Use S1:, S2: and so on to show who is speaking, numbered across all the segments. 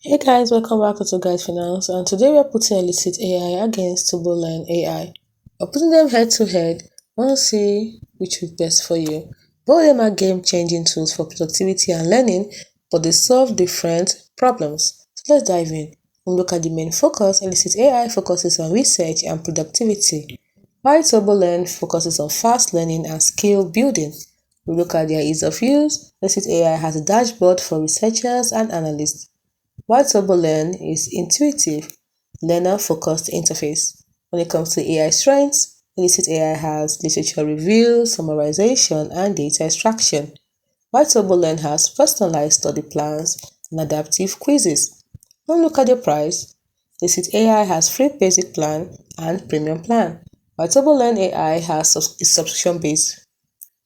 S1: Hey guys, welcome back to Twoguysfinance, and today we are putting Elicit AI against Turbolearn AI. We're putting them head to head. Want to see which is best for you. Both of them are game-changing tools for productivity and learning, but they solve different problems. So let's dive in. When we look at the main focus, Elicit AI focuses on research and productivity, while Turbolearn focuses on fast learning and skill building. We look at their ease of use. Elicit AI has a dashboard for researchers and analysts, while Turbolearn is intuitive, learner-focused interface. When it comes to AI strengths, Elicit AI has literature review, summarization, and data extraction, while Turbolearn has personalized study plans and adaptive quizzes. When we look at the price, Elicit AI has free basic plan and premium plan, while Turbolearn AI is subscription-based.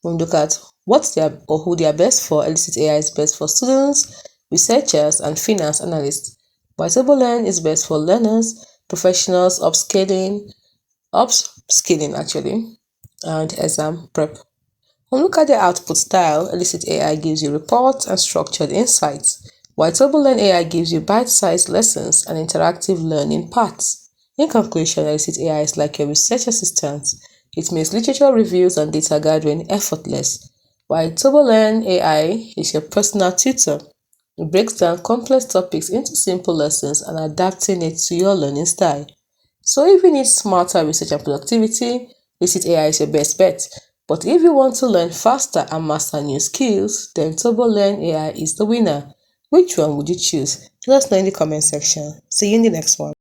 S1: When we look at what they are or who they are best for, Elicit AI is best for students, researchers, and finance analysts. While Turbolearn is best for learners, professionals, upskilling actually, and exam prep. When we look at the output style, Elicit AI gives you reports and structured insights, while Turbolearn AI gives you bite-sized lessons and interactive learning paths. In conclusion, Elicit AI is like your research assistant. It makes literature reviews and data gathering effortless, while Turbolearn AI is your personal tutor. It breaks down complex topics into simple lessons and adapting it to your learning style. So if you need smarter research and productivity, Elicit AI is your best bet. But if you want to learn faster and master new skills, then Turbolearn AI is the winner. Which one would you choose? Let us know in the comment section. See you in the next one.